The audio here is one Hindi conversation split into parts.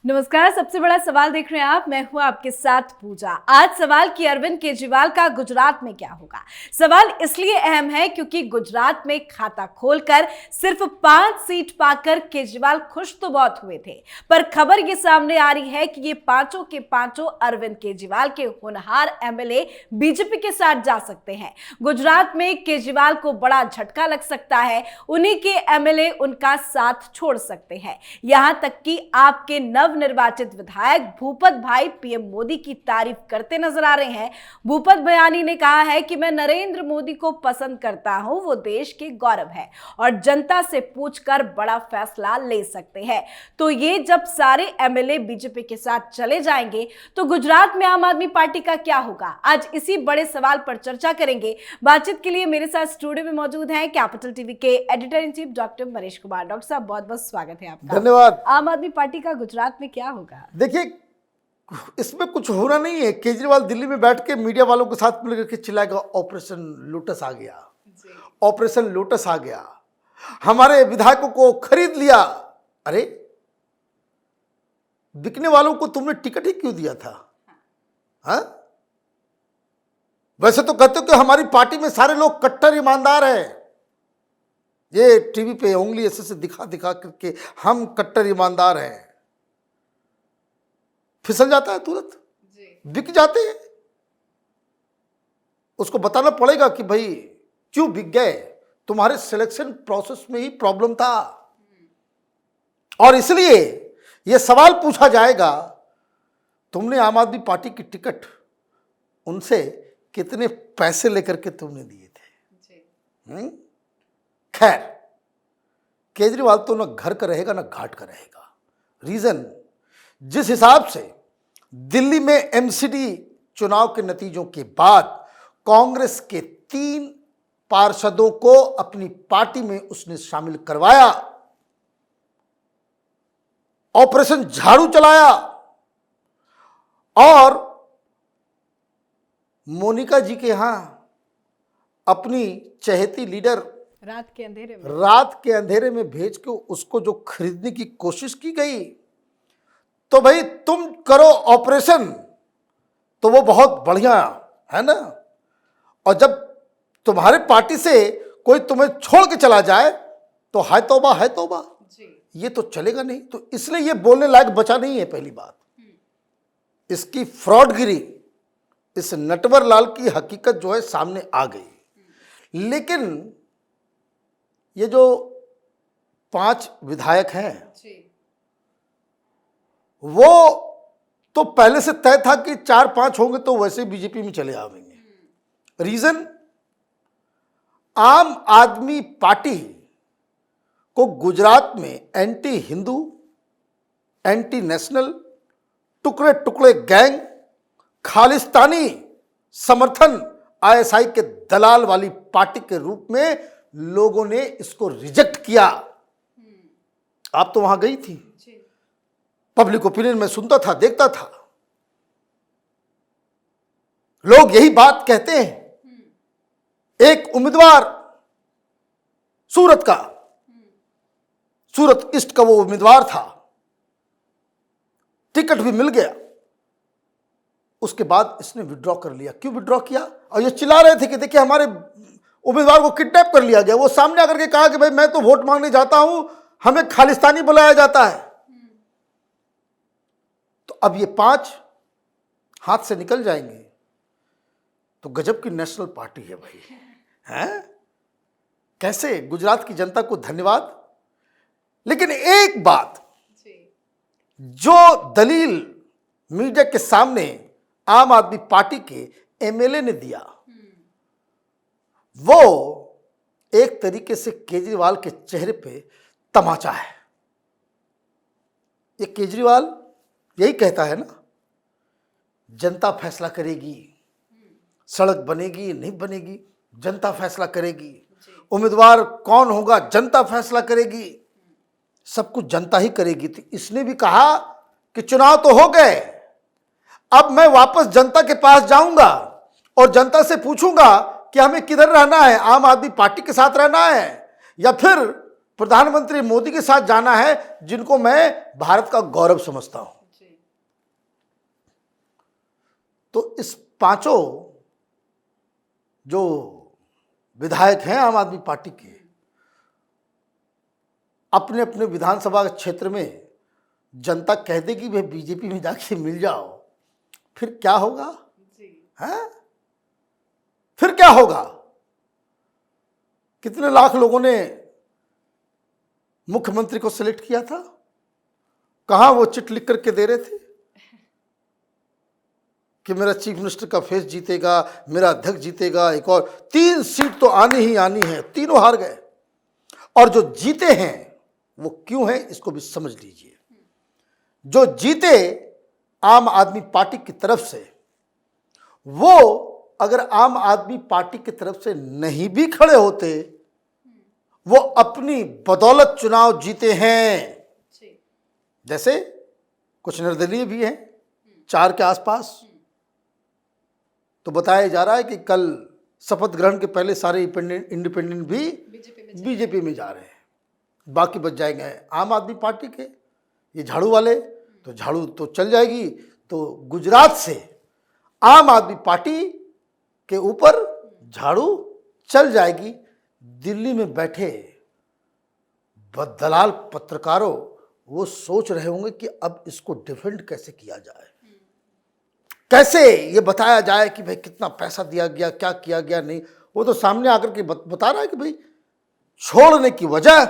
नमस्कार। सबसे बड़ा सवाल देख रहे हैं आप, मैं हूं आपके साथ पूजा। आज सवाल कि अरविंद केजरीवाल का गुजरात में क्या होगा। सवाल इसलिए अहम है क्योंकि गुजरात में खाता खोलकर सिर्फ 5 सीट पाकर केजरीवाल खुश तो बहुत हुए थे, पर खबर ये सामने आ रही है कि ये पांचों के पांचों अरविंद केजरीवाल के होनहार एमएलए बीजेपी के साथ जा सकते हैं। गुजरात में केजरीवाल को बड़ा झटका लग सकता है, उन्हीं के एमएलए उनका साथ छोड़ सकते हैं। यहां तक कि आपके निर्वाचित विधायक भूपत भाई पीएम मोदी की तारीफ करते नजर आ रहे हैं। भूपत भयानी ने कहा है कि मैं नरेंद्र मोदी को पसंद करता हूं, वो देश के गौरव है और जनता से पूछकर बड़ा फैसला ले सकते हैं। तो ये जब सारे एमएलए बीजेपी के साथ चले जाएंगे तो गुजरात में आम आदमी पार्टी का क्या होगा। आज इसी बड़े सवाल पर चर्चा करेंगे। बातचीत के लिए मेरे साथ स्टूडियो में मौजूद हैं कैपिटल टीवी के editor in chief doctor Manish Kumar. Doctor साहब, बहुत बहुत स्वागत है आपका। धन्यवाद। आम आदमी पार्टी का गुजरात में क्या होगा? देखिए, इसमें कुछ होना नहीं है। केजरीवाल दिल्ली में बैठ के मीडिया वालों के साथ मिलकर के चिल्लाएगा ऑपरेशन लोटस आ गया, ऑपरेशन लोटस आ गया, हमारे विधायकों को खरीद लिया। अरे, बिकने वालों को तुमने टिकट ही क्यों दिया था? हाँ, वैसे तो कहते हो कि हमारी पार्टी में सारे लोग कट्टर ईमानदार हैं। ये टीवी पे उंगली ऐसे दिखा दिखा करके हम कट्टर ईमानदार हैं, फिसल जाता है, तुरंत बिक जाते हैं। उसको बताना पड़ेगा कि भाई क्यों बिक गए, तुम्हारे सिलेक्शन प्रोसेस में ही प्रॉब्लम था। और इसलिए यह सवाल पूछा जाएगा, तुमने आम आदमी पार्टी की टिकट उनसे कितने पैसे लेकर के तुमने दिए थे? खैर, केजरीवाल तो ना घर का रहेगा ना घाट का रहेगा। रीजन, जिस हिसाब से दिल्ली में एमसीडी चुनाव के नतीजों के बाद कांग्रेस के 3 पार्षदों को अपनी पार्टी में उसने शामिल करवाया, ऑपरेशन झाड़ू चलाया और मोनिका जी के यहां अपनी चहेती लीडर रात के अंधेरे में भेज के उसको जो खरीदने की कोशिश की गई, तो भाई तुम करो ऑपरेशन तो वो बहुत बढ़िया है ना। और जब तुम्हारे पार्टी से कोई तुम्हें छोड़ के चला जाए तो हाय तौबा, हाय तौबा जी। ये तो चलेगा नहीं। तो इसलिए ये बोलने लायक बचा नहीं है। पहली बात, इसकी फ्रॉडगिरी, इस नटवर लाल की हकीकत जो है सामने आ गई। लेकिन ये जो 5 विधायक हैं जी, वो तो पहले से तय था कि 4-5 होंगे तो वैसे बीजेपी में चले आवेंगे। रीजन, आम आदमी पार्टी को गुजरात में एंटी हिंदू, एंटी नेशनल, टुकड़े टुकड़े गैंग, खालिस्तानी समर्थन, आईएसआई के दलाल वाली पार्टी के रूप में लोगों ने इसको रिजेक्ट किया। आप तो वहां गई थी, पब्लिक ओपिनियन में सुनता था, देखता था, लोग यही बात कहते हैं। एक उम्मीदवार सूरत ईस्ट का वो उम्मीदवार था, टिकट भी मिल गया, उसके बाद इसने विड्रॉ कर लिया। क्यों विड्रॉ किया? और ये चिल्ला रहे थे कि देखिए हमारे उम्मीदवार को किडनैप कर लिया गया। वो सामने आकर के कहा कि भाई मैं तो वोट मांगने जाता हूं, हमें खालिस्तानी बुलाया जाता है। तो अब ये 5 हाथ से निकल जाएंगे तो गजब की नेशनल पार्टी है भाई, हैं? कैसे? गुजरात की जनता को धन्यवाद। लेकिन एक बात, जो दलील मीडिया के सामने आम आदमी पार्टी के एमएलए ने दिया, वो एक तरीके से केजरीवाल के चेहरे पे तमाचा है। ये केजरीवाल यही कहता है ना, जनता फैसला करेगी, सड़क बनेगी नहीं बनेगी जनता फैसला करेगी, उम्मीदवार कौन होगा जनता फैसला करेगी, सब कुछ जनता ही करेगी। तो इसने भी कहा कि चुनाव तो हो गए, अब मैं वापस जनता के पास जाऊंगा और जनता से पूछूंगा कि हमें किधर रहना है, आम आदमी पार्टी के साथ रहना है या फिर प्रधानमंत्री मोदी के साथ जाना है, जिनको मैं भारत का गौरव समझता हूं। तो इस पांचों जो विधायक हैं आम आदमी पार्टी के, अपने अपने विधानसभा क्षेत्र में जनता कह देगी भाई बीजेपी में जाके मिल जाओ, फिर क्या होगा? हैं? फिर क्या होगा? कितने लाख लोगों ने मुख्यमंत्री को सिलेक्ट किया था? कहां वो चिट लिख करके दे रहे थे कि मेरा चीफ मिनिस्टर का फेस जीतेगा, मेरा अध्यक्ष जीतेगा, एक और 3 सीट तो आनी ही आनी है, तीनों हार गए। और जो जीते हैं वो क्यों है, इसको भी समझ लीजिए। जो जीते आम आदमी पार्टी की तरफ से, वो अगर आम आदमी पार्टी की तरफ से नहीं भी खड़े होते, वो अपनी बदौलत चुनाव जीते हैं। जैसे कुछ निर्दलीय भी हैं 4 के आसपास। तो बताया जा रहा है कि कल शपथ ग्रहण के पहले सारे इंडिपेंडेंट भी बीजेपी में जा रहे हैं, बाकी बच जाएंगे आम आदमी पार्टी के। ये झाड़ू वाले, तो झाड़ू तो चल जाएगी। तो गुजरात से आम आदमी पार्टी के ऊपर झाड़ू चल जाएगी। दिल्ली में बैठे दलाल पत्रकारों, वो सोच रहे होंगे कि अब इसको डिफेंड कैसे किया जाए, कैसे ये बताया जाए कि भाई कितना पैसा दिया गया, क्या किया गया नहीं। वो तो सामने आकर के बता रहा है कि भाई छोड़ने की वजह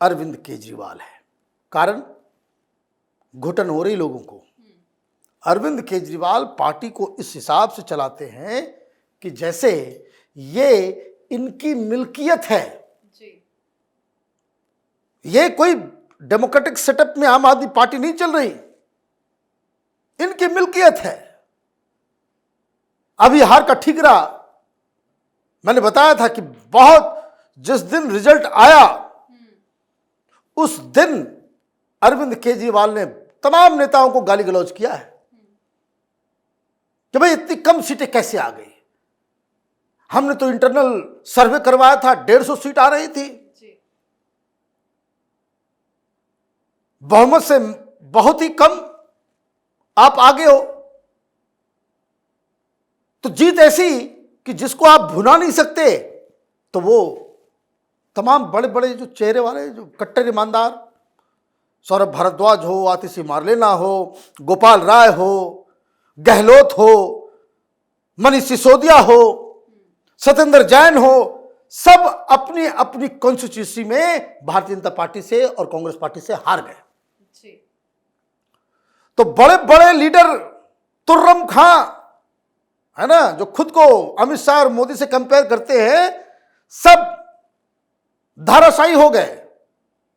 अरविंद केजरीवाल है। कारण घुटन हो रही लोगों को। अरविंद केजरीवाल पार्टी को इस हिसाब से चलाते हैं कि जैसे ये इनकी मिल्कियत है। ये कोई डेमोक्रेटिक सेटअप में आम आदमी पार्टी नहीं चल रही, इनकी मिल्कियत है। अभी हार का ठीकरा मैंने बताया था कि बहुत, जिस दिन रिजल्ट आया उस दिन अरविंद केजरीवाल ने तमाम नेताओं को गाली गलौज किया है कि भाई इतनी कम सीटें कैसे आ गई। हमने तो इंटरनल सर्वे करवाया था, 150 सीट आ रही थी, बहुमत से बहुत ही कम आप आगे हो। तो जीत ऐसी कि जिसको आप भुना नहीं सकते। तो वो तमाम बड़े बड़े जो चेहरे वाले, जो कट्टर ईमानदार, सौरभ भारद्वाज हो, आतिशी मारलेना हो, गोपाल राय हो, गहलोत हो, मनीष सिसोदिया हो, सत्येंद्र जैन हो, सब अपनी अपनी कॉन्स्टिट्यूंसी में भारतीय जनता पार्टी से और कांग्रेस पार्टी से हार गए। तो बड़े बड़े लीडर, तुर्रम खां है ना, जो खुद को अमित शाह और मोदी से कंपेयर करते हैं, सब धाराशायी हो गए।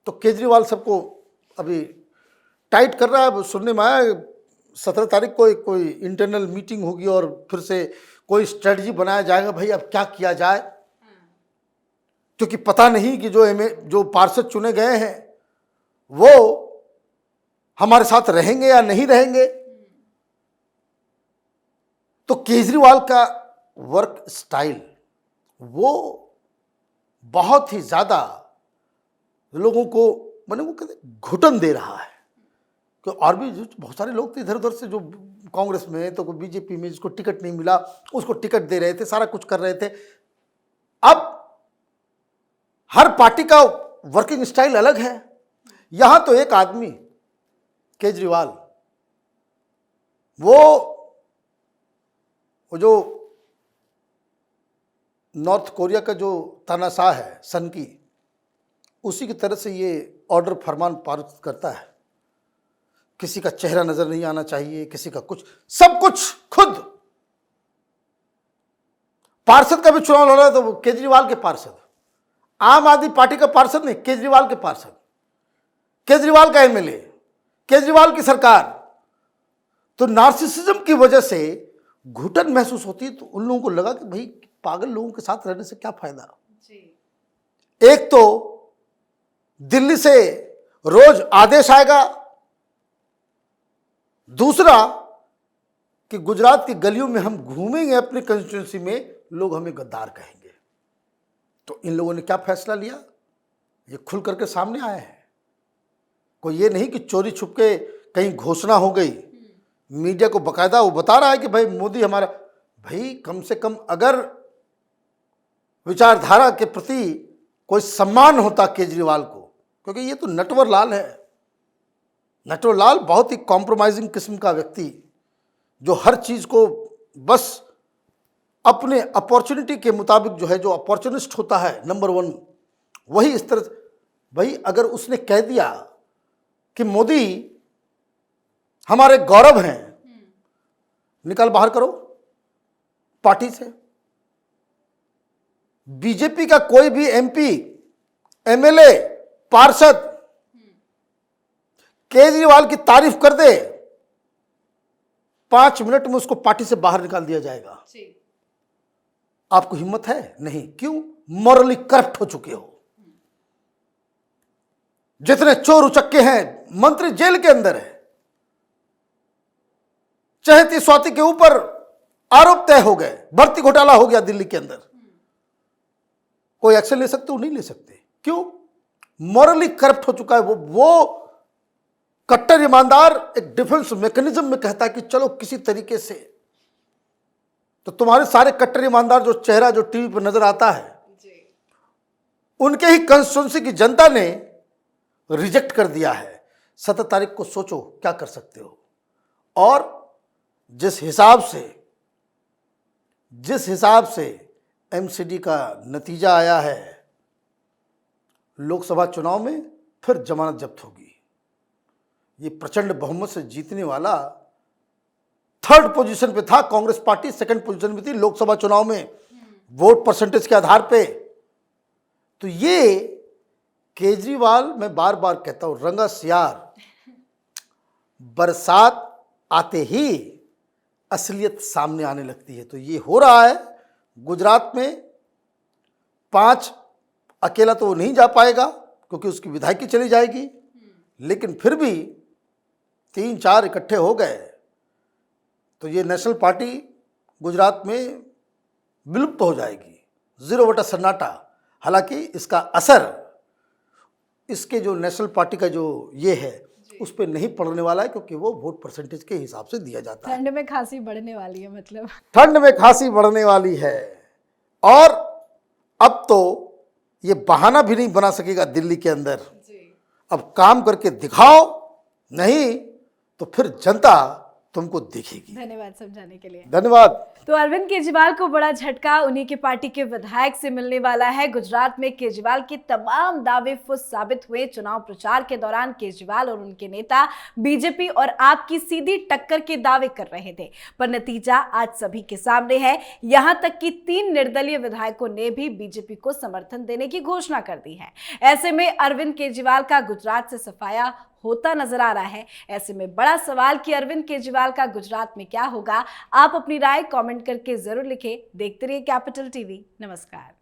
तो केजरीवाल सबको अभी टाइट कर रहा है। सुनने में आया 17 तारीख को कोई इंटरनल मीटिंग होगी और फिर से कोई स्ट्रेटजी बनाया जाएगा, भाई अब क्या किया जाए, क्योंकि पता नहीं कि जो पार्षद चुने गए हैं वो हमारे साथ रहेंगे या नहीं रहेंगे। तो केजरीवाल का वर्क स्टाइल वो बहुत ही ज्यादा लोगों को, मैंने वो कहते घुटन दे रहा है। तो और भी जो बहुत सारे लोग थे इधर उधर से, जो कांग्रेस में, तो बीजेपी में, जिसको टिकट नहीं मिला उसको टिकट दे रहे थे, सारा कुछ कर रहे थे। अब हर पार्टी का वर्किंग स्टाइल अलग है। यहां तो एक आदमी केजरीवाल, वो जो नॉर्थ कोरिया का जो तानाशाह है सन की, उसी की तरह से ये ऑर्डर फरमान पारित करता है। किसी का चेहरा नजर नहीं आना चाहिए, किसी का कुछ, सब कुछ खुद। पार्षद का भी चुनाव लड़ रहा है तो केजरीवाल के पार्षद, आम आदमी पार्टी का पार्षद नहीं, केजरीवाल के पार्षद, केजरीवाल का एमएलए, केजरीवाल की सरकार। तो नार्सिसिज्म की वजह से घुटन महसूस होती है। तो उन लोगों को लगा कि भाई पागल लोगों के साथ रहने से क्या फायदा। एक तो दिल्ली से रोज आदेश आएगा, दूसरा कि गुजरात की गलियों में हम घूमेंगे अपनी कंस्टिट्यूंसी में, लोग हमें गद्दार कहेंगे। तो इन लोगों ने क्या फैसला लिया ये खुल करके सामने आए हैं। कोई ये नहीं कि चोरी छुपके कहीं घोषणा हो गई, मीडिया को बकायदा वो बता रहा है कि भाई मोदी हमारा। भाई कम से कम अगर विचारधारा के प्रति कोई सम्मान होता केजरीवाल को, क्योंकि ये तो नटवर लाल है। नटवर लाल बहुत ही कॉम्प्रोमाइजिंग किस्म का व्यक्ति, जो हर चीज को बस अपने अपॉर्चुनिटी के मुताबिक जो है, जो अपॉर्चुनिस्ट होता है नंबर 1, वही इस तरह। भाई अगर उसने कह दिया कि मोदी हमारे गौरव हैं, निकाल बाहर करो पार्टी से। बीजेपी का कोई भी एमपी, एमएलए, पार्षद केजरीवाल की तारीफ कर दे, 5 मिनट में उसको पार्टी से बाहर निकाल दिया जाएगा। आपको हिम्मत है? नहीं। क्यों? मॉरली करप्ट हो चुके हो। जितने चोर उचक्के हैं, मंत्री जेल के अंदर है। चहेती स्वाति के ऊपर आरोप तय हो गए, भर्ती घोटाला हो गया दिल्ली के अंदर। कोई एक्शन ले सकते हो? नहीं ले सकते। क्यों? मॉरली करप्ट हो चुका है वो कट्टर ईमानदार एक डिफेंस मैकेनिज्म में कहता है कि चलो किसी तरीके से। तो तुम्हारे सारे कट्टर ईमानदार जो चेहरा जो टीवी पर नजर आता है, उनके ही कंस्टिट्यूंसी की जनता ने रिजेक्ट कर दिया है। 7 तारीख को सोचो क्या कर सकते हो। और जिस हिसाब से एमसीडी का नतीजा आया है, लोकसभा चुनाव में फिर जमानत जब्त होगी। ये प्रचंड बहुमत से जीतने वाला 3rd पोजीशन पे था, कांग्रेस पार्टी 2nd पोजीशन में थी लोकसभा चुनाव में वोट परसेंटेज के आधार पे। तो ये केजरीवाल, मैं बार बार कहता हूं, रंगा सियार, बरसात आते ही असलियत सामने आने लगती है। तो ये हो रहा है गुजरात में। 5 अकेला तो वो नहीं जा पाएगा क्योंकि उसकी विधायकी चली जाएगी, लेकिन फिर भी 3-4 इकट्ठे हो गए तो ये नेशनल पार्टी गुजरात में विलुप्त हो जाएगी, 0 वोटा सन्नाटा। हालांकि इसका असर इसके जो नेशनल पार्टी का जो ये है उस पर नहीं पड़ने वाला है, क्योंकि वो वोट परसेंटेज के हिसाब से दिया जाता है। ठंड में खांसी बढ़ने वाली है, मतलब ठंड में खांसी बढ़ने वाली है। और अब तो ये बहाना भी नहीं बना सकेगा दिल्ली के अंदर। अब काम करके दिखाओ, नहीं तो फिर जनता तुमको देखेगी। धन्यवाद समझाने के लिए। धन्यवाद। तो अरविंद केजरीवाल को बड़ा झटका उन्हीं की पार्टी के विधायक से मिलने वाला है। गुजरात में केजरीवाल के तमाम दावे फुस साबित हुए। चुनाव प्रचार के दौरान केजरीवाल और उनके नेता बीजेपी और आप की सीधी टक्कर के दावे कर रहे थे, पर नतीजा आज सभी के सामने है। यहां तक कि 3 निर्दलीय विधायकों ने भी बीजेपी को समर्थन देने की घोषणा कर दी है। ऐसे में अरविंद केजरीवाल का गुजरात से सफाया होता नजर आ रहा है। ऐसे में बड़ा सवाल कि अरविंद केजरीवाल का गुजरात में क्या होगा। आप अपनी राय कमेंट करके जरूर लिखें। देखते रहिए कैपिटल टीवी। नमस्कार।